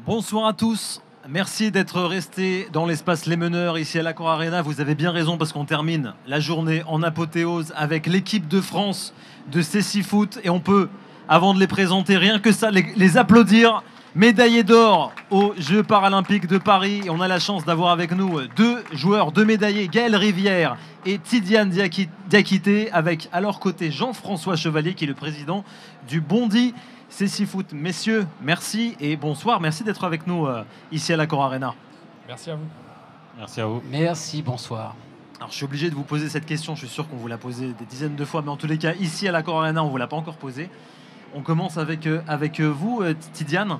Bonsoir à tous. Merci d'être restés dans l'espace Les Meneurs ici à l'Accor Arena. Vous avez bien raison parce qu'on termine la journée en apothéose avec l'équipe de France de Cécifoot et on peut, avant de les présenter, rien que ça, les applaudir. Médaillés d'or aux Jeux Paralympiques de Paris. Et on a la chance d'avoir avec nous deux joueurs, deux médaillés, Gaël Rivière et Tidiane Diakité, avec à leur côté Jean-François Chevalier qui est le président du Bondy Cécifoot. Messieurs, merci et bonsoir. Merci d'être avec nous ici à l'Accor Arena. Merci à vous. Merci à vous. Merci, bonsoir. Alors je suis obligé de vous poser cette question, je suis sûr qu'on vous l'a posée des dizaines de fois, mais en tous les cas, ici à l'Accor Arena, on ne vous l'a pas encore posée. On commence avec vous, Tidiane.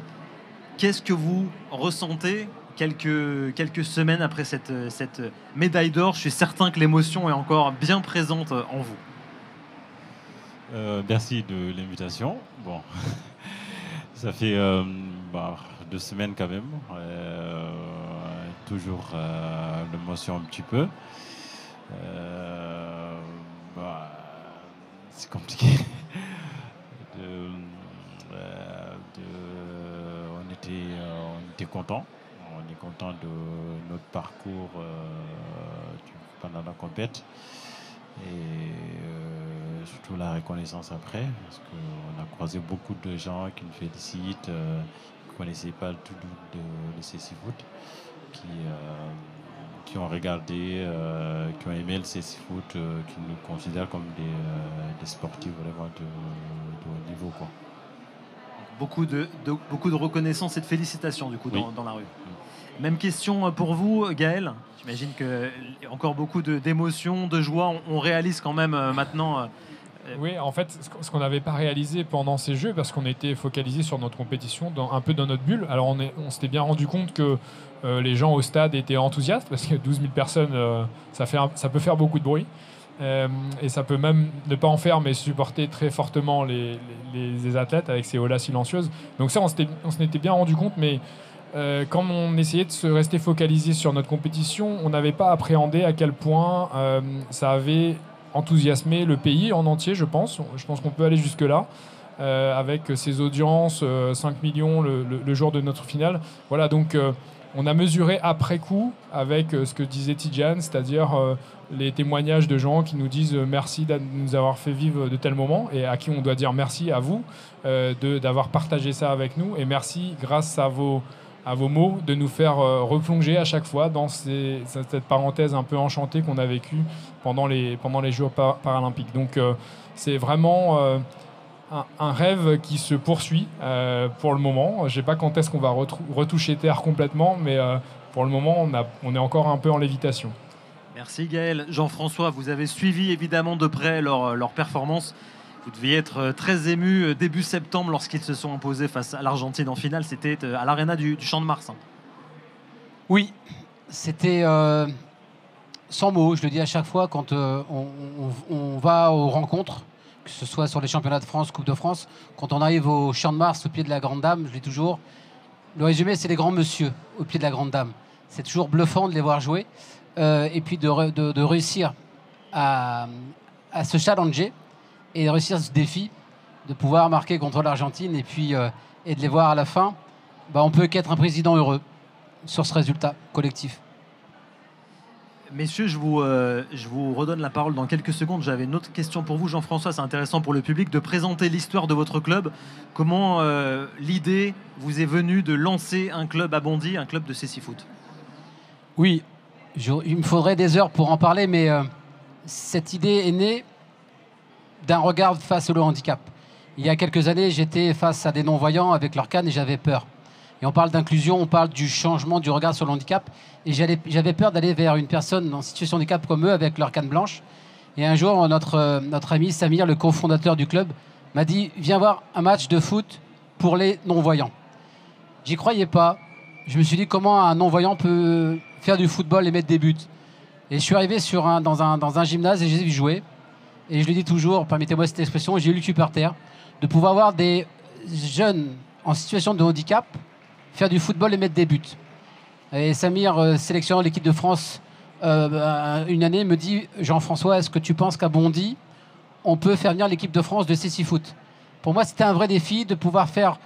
Qu'est-ce que vous ressentez quelques semaines après cette médaille d'or? Je suis certain que l'émotion est encore bien présente en vous. Merci de l'invitation. Bon, ça fait 2 semaines quand même. Toujours l'émotion un petit peu. C'est compliqué. On était content. On est content de notre parcours pendant la compète et surtout la reconnaissance après, parce qu'on a croisé beaucoup de gens qui nous félicitent, qui ne connaissaient pas tout de Cécifoot, qui ont regardé, qui ont aimé le Cécifoot, qui nous considèrent comme des sportifs vraiment de haut niveau, quoi. Beaucoup de reconnaissance et de félicitations du coup oui. dans la rue. Même question pour vous, Gaël. J'imagine qu'il y a encore beaucoup d'émotions, de joie. On réalise quand même maintenant. Oui, en fait, ce qu'on n'avait pas réalisé pendant ces Jeux, parce qu'on était focalisé sur notre compétition, un peu dans notre bulle. Alors on s'était bien rendu compte que les gens au stade étaient enthousiastes, parce que 12 000 personnes, ça peut faire beaucoup de bruit. Et ça peut même ne pas en faire, mais supporter très fortement les athlètes avec ces holas silencieuses. Donc ça, on s'en était bien rendu compte, mais quand on essayait de se rester focalisé sur notre compétition, on n'avait pas appréhendé à quel point ça avait enthousiasmé le pays en entier, je pense. Je pense qu'on peut aller jusque-là, avec ces audiences, 5 millions le jour de notre finale. Voilà, donc on a mesuré après coup avec ce que disait Tidiane, c'est-à-dire les témoignages de gens qui nous disent merci de nous avoir fait vivre de tels moments, et à qui on doit dire merci à vous d'avoir partagé ça avec nous, et merci grâce à vos mots de nous faire replonger à chaque fois dans cette parenthèse un peu enchantée qu'on a vécue pendant les Jeux paralympiques. Donc c'est vraiment un rêve qui se poursuit pour le moment. Je ne sais pas quand est-ce qu'on va retoucher terre complètement, mais pour le moment, on est encore un peu en lévitation. Merci Gaël. Jean-François, vous avez suivi évidemment de près leur performance. Vous deviez être très ému début septembre lorsqu'ils se sont imposés face à l'Argentine en finale. C'était à l'Arena du Champ de Mars. Oui, c'était sans mots. Je le dis à chaque fois quand on va aux rencontres, que ce soit sur les championnats de France, Coupe de France. Quand on arrive au Champ de Mars, au pied de la Grande Dame, je dis toujours, le résumé, c'est les grands monsieur au pied de la Grande Dame. C'est toujours bluffant de les voir jouer. Et puis de réussir à se challenger et de réussir ce défi, de pouvoir marquer contre l'Argentine et de les voir à la fin, on peut qu'être un président heureux sur ce résultat collectif. Messieurs, je vous redonne la parole dans quelques secondes. J'avais une autre question pour vous, Jean-François. C'est intéressant pour le public de présenter l'histoire de votre club. Comment l'idée vous est venue de lancer un club à Bondy, un club de Cécifoot? Oui, il me faudrait des heures pour en parler, mais cette idée est née d'un regard face au handicap. Il y a quelques années, j'étais face à des non-voyants avec leur canne et j'avais peur. Et on parle d'inclusion, on parle du changement du regard sur le handicap. Et j'avais peur d'aller vers une personne en situation de handicap comme eux avec leur canne blanche. Et un jour, notre ami Samir, le cofondateur du club, m'a dit « Viens voir un match de foot pour les non-voyants ». J'y croyais pas. Je me suis dit comment un non-voyant peut faire du football et mettre des buts. Et je suis arrivé dans un gymnase et j'ai vu jouer. Et je le dis toujours, permettez-moi cette expression, j'ai eu le cul par terre, de pouvoir voir des jeunes en situation de handicap faire du football et mettre des buts. Et Samir, sélectionnant l'équipe de France une année, me dit « Jean-François, est-ce que tu penses qu'à Bondy, on peut faire venir l'équipe de France de Cécifoot ?» Pour moi, c'était un vrai défi de pouvoir faire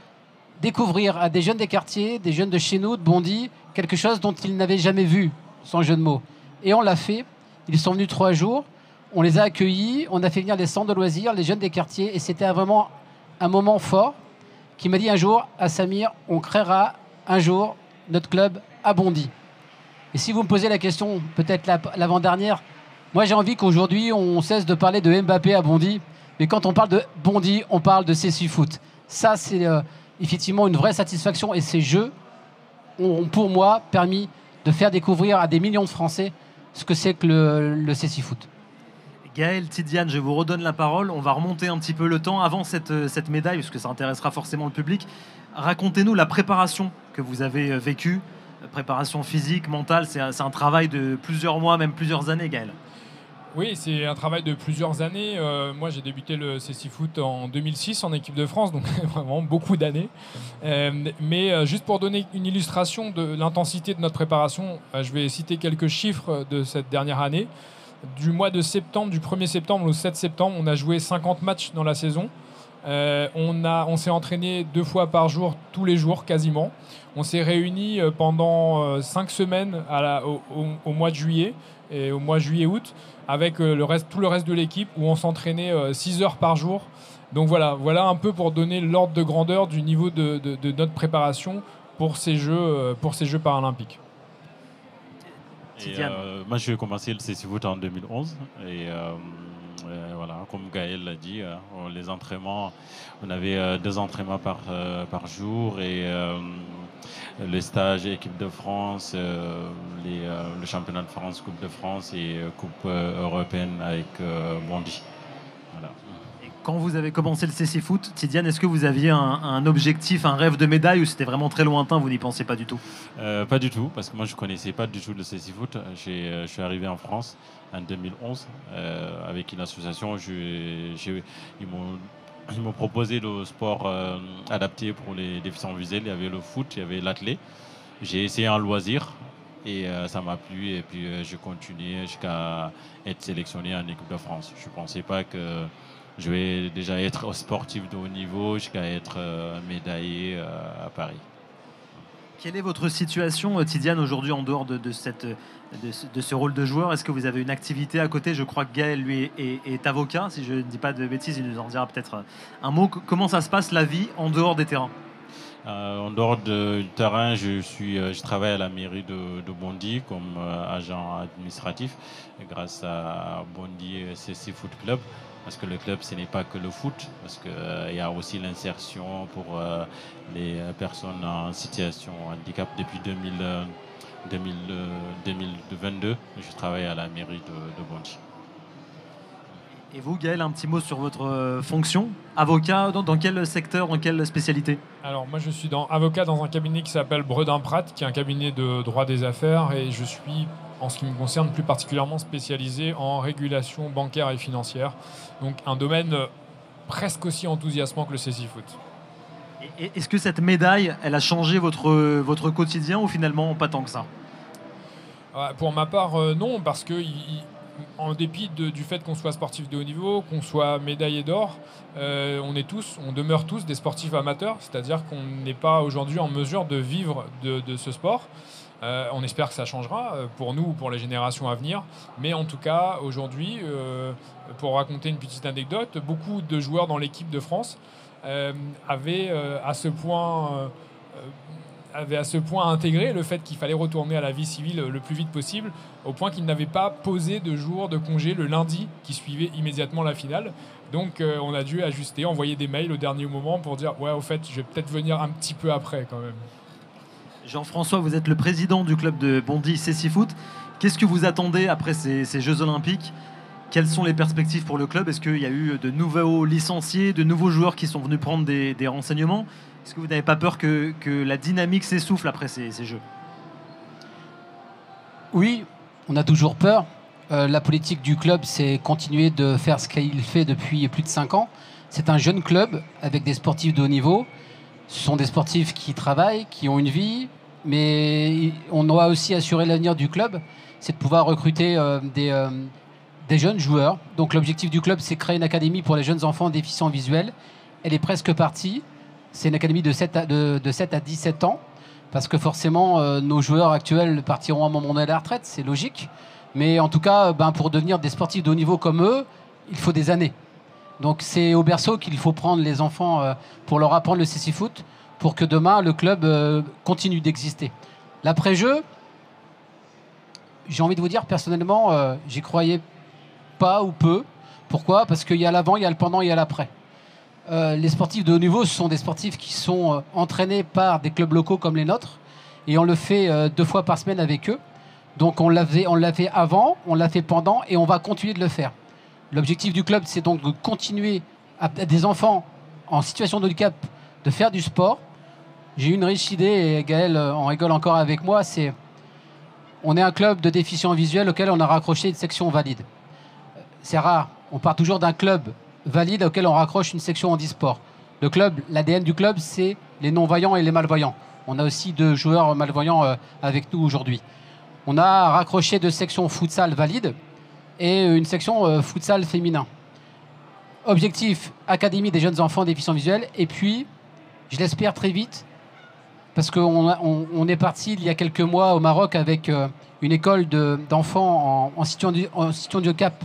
découvrir à des jeunes des quartiers, des jeunes de chez nous, de Bondy, quelque chose dont ils n'avaient jamais vu, sans jeu de mots. Et on l'a fait. Ils sont venus 3 jours. On les a accueillis. On a fait venir les centres de loisirs, les jeunes des quartiers. Et c'était vraiment un moment fort qui m'a dit un jour, à Samir, on créera un jour notre club à Bondy. Et si vous me posez la question, peut-être l'avant-dernière, moi j'ai envie qu'aujourd'hui on cesse de parler de Mbappé à Bondy. Mais quand on parle de Bondy, on parle de CSU Foot. Ça, c'est effectivement une vraie satisfaction. Et ces jeux ont, pour moi, permis de faire découvrir à des millions de Français ce que c'est que le CSU Foot. Gaël, Tidiane, je vous redonne la parole. On va remonter un petit peu le temps avant cette médaille, parce que ça intéressera forcément le public. Racontez-nous la préparation que vous avez vécue. Préparation physique, mentale, c'est un travail de plusieurs mois, même plusieurs années, Gaël. Oui, c'est un travail de plusieurs années. Moi, j'ai débuté le CSI Foot en 2006 en équipe de France, donc vraiment beaucoup d'années. Mais juste pour donner une illustration de l'intensité de notre préparation, je vais citer quelques chiffres de cette dernière année. Du mois de septembre, du 1er septembre au 7 septembre, on a joué 50 matchs dans la saison. On s'est entraîné 2 fois par jour, tous les jours quasiment. On s'est réunis pendant 5 semaines au mois de juillet et au mois juillet-août avec tout le reste de l'équipe où on s'entraînait 6 heures par jour. Donc voilà un peu pour donner l'ordre de grandeur du niveau de notre préparation pour ces Jeux paralympiques. Moi, je vais commencer le CSI Foot en 2011 et voilà, comme Gaël l'a dit, les entraînements, on avait 2 entraînements par jour et le stage équipe de France, le championnat de France, Coupe de France et Coupe européenne avec Bondy. Voilà. Quand vous avez commencé le CSI Foot, Tidiane, est-ce que vous aviez un objectif, un rêve de médaille ou c'était vraiment très lointain, vous n'y pensiez pas du tout? Pas du tout, parce que moi je ne connaissais pas du tout le CSI Foot. Je suis arrivé en France en 2011 avec une association. Ils m'ont proposé le sport adapté pour les déficients visuels. Il y avait le foot, il y avait l'athlé. J'ai essayé un loisir et ça m'a plu. Et puis j'ai continué jusqu'à être sélectionné en équipe de France. Je ne pensais pas que je vais déjà être sportif de haut niveau jusqu'à être médaillé à Paris. Quelle est votre situation, Tidiane, aujourd'hui en dehors de ce rôle de joueur? Est-ce que vous avez une activité à côté? Je crois que Gaël, lui, est avocat. Si je ne dis pas de bêtises, il nous en dira peut-être un mot. Comment ça se passe, la vie, en dehors des terrains? En dehors du terrain, je travaille à la mairie de Bondy comme agent administratif grâce à Bondy CSI Foot Club. Parce que le club, ce n'est pas que le foot, parce qu'il y a aussi l'insertion pour les personnes en situation de handicap. Depuis 2022, je travaille à la mairie de Bondy. Et vous, Gaël, un petit mot sur votre fonction? Avocat, dans quel secteur, dans quelle spécialité? Alors moi, je suis avocat dans un cabinet qui s'appelle Bredin-Pratt, qui est un cabinet de droit des affaires, et je suis, en ce qui me concerne, plus particulièrement spécialisé en régulation bancaire et financière. Donc un domaine presque aussi enthousiasmant que le CSI Foot. Et est-ce que cette médaille, elle a changé votre quotidien ou finalement pas tant que ça? Pour ma part, non, parce que en dépit du fait qu'on soit sportif de haut niveau, qu'on soit médaillé d'or, on demeure tous des sportifs amateurs, c'est-à-dire qu'on n'est pas aujourd'hui en mesure de vivre de ce sport. On espère que ça changera pour nous ou pour les générations à venir. Mais en tout cas, aujourd'hui, pour raconter une petite anecdote, beaucoup de joueurs dans l'équipe de France avaient à ce point intégré le fait qu'il fallait retourner à la vie civile le plus vite possible, au point qu'ils n'avaient pas posé de jour de congé le lundi qui suivait immédiatement la finale. Donc on a dû ajuster, envoyer des mails au dernier moment pour dire « Ouais, au fait, je vais peut-être venir un petit peu après quand même ». Jean-François, vous êtes le président du club de Bondy CSI Foot. Qu'est-ce que vous attendez après ces Jeux Olympiques? Quelles sont les perspectives pour le club? Est-ce qu'il y a eu de nouveaux licenciés, de nouveaux joueurs qui sont venus prendre des renseignements? Est-ce que vous n'avez pas peur que la dynamique s'essouffle après ces Jeux? Oui, on a toujours peur. La politique du club, c'est continuer de faire ce qu'il fait depuis plus de 5 ans. C'est un jeune club avec des sportifs de haut niveau. Ce sont des sportifs qui travaillent, qui ont une vie, mais on doit aussi assurer l'avenir du club, c'est de pouvoir recruter des jeunes joueurs. Donc l'objectif du club, c'est créer une académie pour les jeunes enfants déficients visuels. Elle est presque partie. c'est une académie de 7 à 17 ans, parce que forcément, nos joueurs actuels partiront à un moment donné à la retraite, c'est logique. Mais en tout cas, pour devenir des sportifs de haut niveau comme eux, il faut des années. Donc c'est au berceau qu'il faut prendre les enfants pour leur apprendre le cécifoot, pour que demain, le club continue d'exister. L'après-jeu, j'ai envie de vous dire, personnellement, j'y croyais pas ou peu. Pourquoi ? Parce qu'il y a l'avant, il y a le pendant, il y a l'après. Les sportifs de haut niveau, ce sont des sportifs qui sont entraînés par des clubs locaux comme les nôtres, et on le fait 2 fois par semaine avec eux. Donc on l'a fait avant, on l'a fait pendant, et on va continuer de le faire. L'objectif du club, c'est donc de continuer à des enfants en situation de handicap de faire du sport. J'ai eu une riche idée, et Gaël en rigole encore avec moi, on est un club de déficients visuels auquel on a raccroché une section valide. C'est rare, on part toujours d'un club valide auquel on raccroche une section handisport. Le club, l'ADN du club, c'est les non-voyants et les malvoyants. On a aussi 2 joueurs malvoyants avec nous aujourd'hui. On a raccroché 2 sections futsal valides et une section futsal féminin. Objectif, Académie des jeunes enfants déficients visuels. Et puis, je l'espère très vite, parce qu'on est parti il y a quelques mois au Maroc avec une école d'enfants en situation de handicap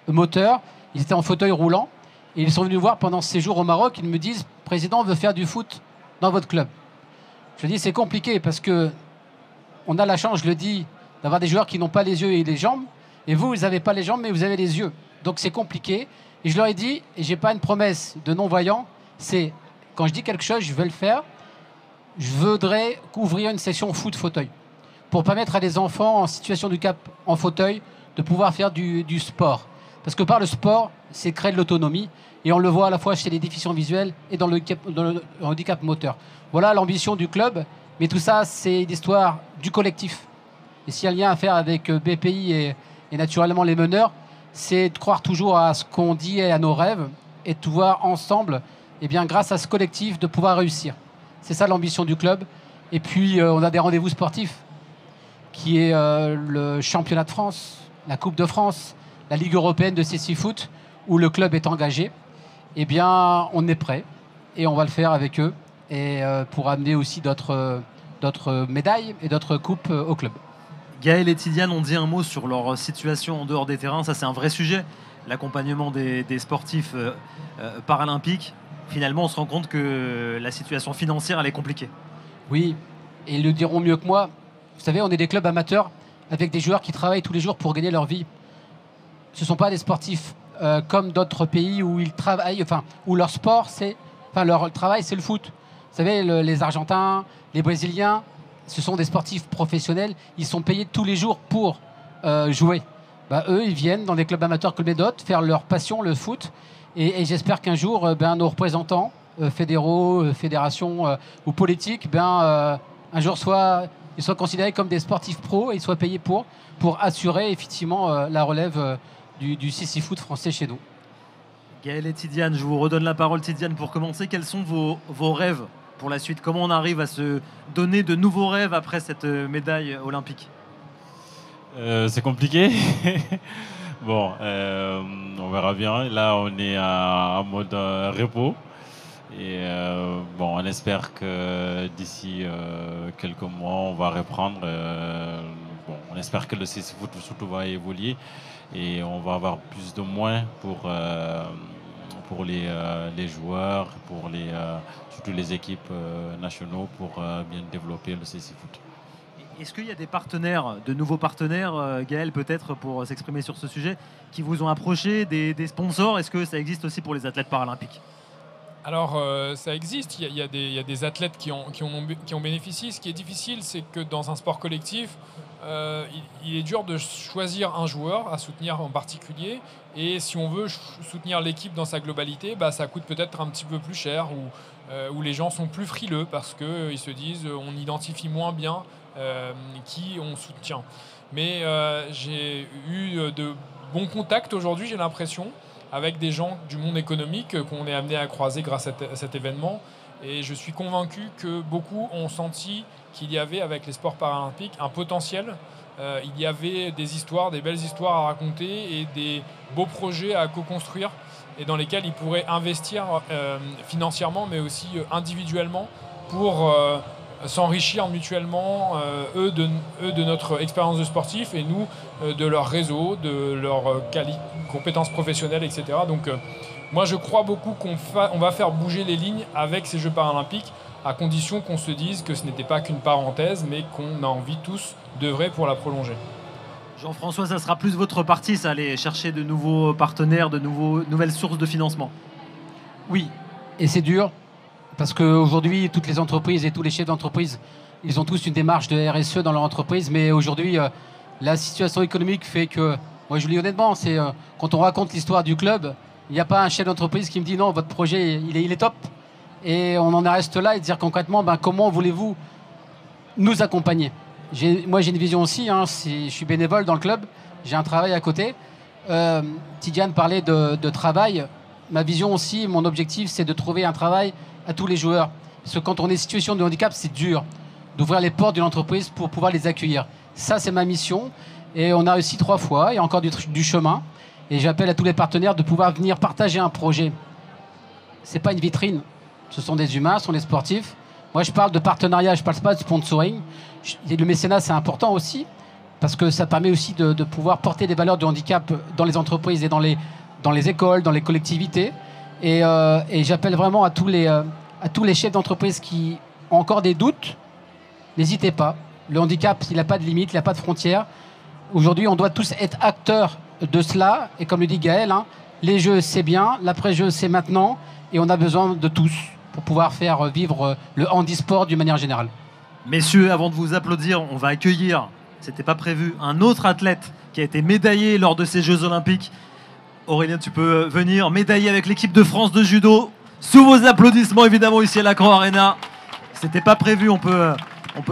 moteur. Ils étaient en fauteuil roulant. Et ils sont venus voir pendant ce séjour au Maroc. Ils me disent, président, on veut faire du foot dans votre club. Je dis, c'est compliqué parce que on a la chance, je le dis, d'avoir des joueurs qui n'ont pas les yeux et les jambes. Et vous n'avez pas les jambes, mais vous avez les yeux. Donc c'est compliqué. Et je leur ai dit, et je n'ai pas une promesse de non-voyant, c'est quand je dis quelque chose, je veux le faire. Je voudrais ouvrir une session foot fauteuil pour permettre à des enfants en situation de handicap en fauteuil de pouvoir faire du sport. Parce que par le sport, c'est créer de l'autonomie. Et on le voit à la fois chez les déficients visuels et dans le handicap moteur. Voilà l'ambition du club. Mais tout ça, c'est l'histoire du collectif. Et s'il y a un lien à faire avec BPI et naturellement les meneurs, c'est de croire toujours à ce qu'on dit et à nos rêves et de pouvoir ensemble, grâce à ce collectif, de pouvoir réussir. C'est ça l'ambition du club. Et puis, on a des rendez-vous sportifs qui est le championnat de France, la Coupe de France, la Ligue européenne de cécifoot, où le club est engagé. On est prêt et on va le faire avec eux et pour amener aussi d'autres médailles et d'autres coupes au club. Gaël et Tidiane ont dit un mot sur leur situation en dehors des terrains. Ça, c'est un vrai sujet, l'accompagnement des sportifs paralympiques. Finalement, on se rend compte que la situation financière, elle est compliquée. Oui, et ils le diront mieux que moi. Vous savez, on est des clubs amateurs avec des joueurs qui travaillent tous les jours pour gagner leur vie. Ce ne sont pas des sportifs comme d'autres pays où ils travaillent, où leur sport, leur travail, c'est le foot. Vous savez, les Argentins, les Brésiliens, ce sont des sportifs professionnels. Ils sont payés tous les jours pour jouer. Eux, ils viennent dans des clubs amateurs comme les d'autres faire leur passion, le foot. Et j'espère qu'un jour, nos représentants fédéraux, fédérations ou politiques, un jour ils soient considérés comme des sportifs pros et ils soient payés pour assurer effectivement la relève du cécifoot français chez nous. Gaël et Tidiane, je vous redonne la parole. Tidiane, pour commencer, quels sont vos rêves pour la suite? Comment on arrive à se donner de nouveaux rêves après cette médaille olympique? C'est compliqué. Bon, on verra bien. Là, on est en mode repos. Et on espère que d'ici quelques mois, on va reprendre. On espère que le cécifoot surtout va évoluer et on va avoir plus de moyens pour les joueurs, pour surtout les équipes nationaux pour bien développer le cécifoot. Est-ce qu'il y a des partenaires, de nouveaux partenaires, Gaël peut-être pour s'exprimer sur ce sujet, qui vous ont approché, des sponsors? Est-ce que ça existe aussi pour les athlètes paralympiques? Alors, ça existe. Il y a des athlètes qui ont bénéficié. Ce qui est difficile, c'est que dans un sport collectif, il est dur de choisir un joueur à soutenir en particulier. Et si on veut soutenir l'équipe dans sa globalité, ça coûte peut-être un petit peu plus cher ou les gens sont plus frileux parce qu'ils se disent on identifie moins bien qui on soutient. Mais j'ai eu de bons contacts aujourd'hui, j'ai l'impression, avec des gens du monde économique qu'on est amené à croiser grâce à cet événement. Et je suis convaincu que beaucoup ont senti qu'il y avait, avec les sports paralympiques, un potentiel il y avait des histoires, des belles histoires à raconter et des beaux projets à co-construire et dans lesquels ils pourraient investir financièrement mais aussi individuellement pour s'enrichir mutuellement, eux de notre expérience de sportif et nous de leur réseau, de leurs compétences professionnelles, etc. Donc moi je crois beaucoup qu'on va faire bouger les lignes avec ces Jeux paralympiques à condition qu'on se dise que ce n'était pas qu'une parenthèse mais qu'on a envie tous d'œuvrer pour la prolonger. Jean-François, ça sera plus votre partie, ça, aller chercher de nouveaux partenaires, de nouvelles sources de financement. Oui, et c'est dur. Parce qu'aujourd'hui, toutes les entreprises et tous les chefs d'entreprise, ils ont tous une démarche de RSE dans leur entreprise. Mais aujourd'hui, la situation économique fait que, moi je le dis honnêtement, c'est quand on raconte l'histoire du club, il n'y a pas un chef d'entreprise qui me dit non, votre projet, il est top. Et on en reste là et dire concrètement, comment voulez-vous nous accompagner. Moi j'ai une vision aussi, je suis bénévole dans le club, j'ai un travail à côté. Tidiane parlait de travail. Ma vision aussi, mon objectif, c'est de trouver un travail à tous les joueurs. Parce que quand on est en situation de handicap, c'est dur d'ouvrir les portes d'une entreprise pour pouvoir les accueillir. Ça, c'est ma mission. Et on a réussi 3 fois. Il y a encore du chemin. Et j'appelle à tous les partenaires de pouvoir venir partager un projet. Ce n'est pas une vitrine. Ce sont des humains, ce sont des sportifs. Moi, je parle de partenariat, je ne parle pas de sponsoring. Le mécénat, c'est important aussi. Parce que ça permet aussi de pouvoir porter des valeurs du handicap dans les entreprises et dans les écoles, dans les collectivités. Et j'appelle vraiment à tous les chefs d'entreprise qui ont encore des doutes, n'hésitez pas. Le handicap, il n'a pas de limite, il n'a pas de frontières. Aujourd'hui, on doit tous être acteurs de cela. Et comme le dit Gaël, les jeux, c'est bien, l'après-jeu, c'est maintenant. Et on a besoin de tous pour pouvoir faire vivre le handisport d'une manière générale. Messieurs, avant de vous applaudir, on va accueillir, c'était pas prévu, un autre athlète qui a été médaillé lors de ces Jeux Olympiques. Aurélien, tu peux venir, médaillé avec l'équipe de France de judo. Sous vos applaudissements, évidemment, ici à l'Accor Arena. C'était pas prévu, on peut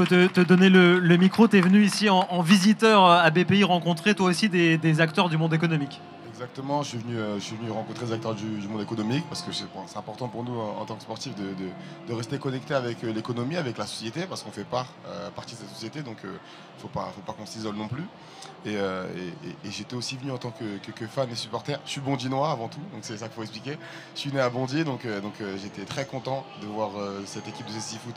te donner le micro. Tu es venu ici en visiteur à BPI rencontrer toi aussi des acteurs du monde économique. Exactement, je suis venu rencontrer les acteurs du monde économique parce que c'est important pour nous en tant que sportifs de rester connectés avec l'économie, avec la société, parce qu'on fait partie de cette société, donc il ne faut pas qu'on s'isole non plus. Et j'étais aussi venu en tant que fan et supporter. Je suis bondinois avant tout, donc c'est ça qu'il faut expliquer. Je suis né à Bondy, donc j'étais très content de voir cette équipe de CSI Foot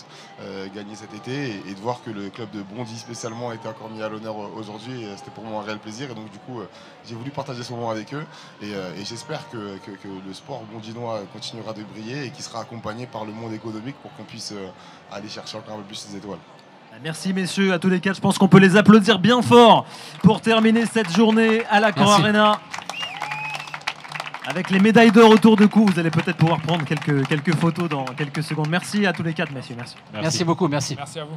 gagner cet été et de voir que le club de Bondy spécialement était encore mis à l'honneur aujourd'hui. C'était pour moi un réel plaisir et donc du coup j'ai voulu partager ce moment avec eux et j'espère que le sport bondinois continuera de briller et qu'il sera accompagné par le monde économique pour qu'on puisse aller chercher encore un peu plus les étoiles. Merci messieurs, à tous les quatre. Je pense qu'on peut les applaudir bien fort pour terminer cette journée à l'Accor Arena. Avec les médailles d'or autour de cou, vous allez peut-être pouvoir prendre quelques photos dans quelques secondes. Merci à tous les quatre, messieurs. Merci. Merci beaucoup, merci. Merci à vous.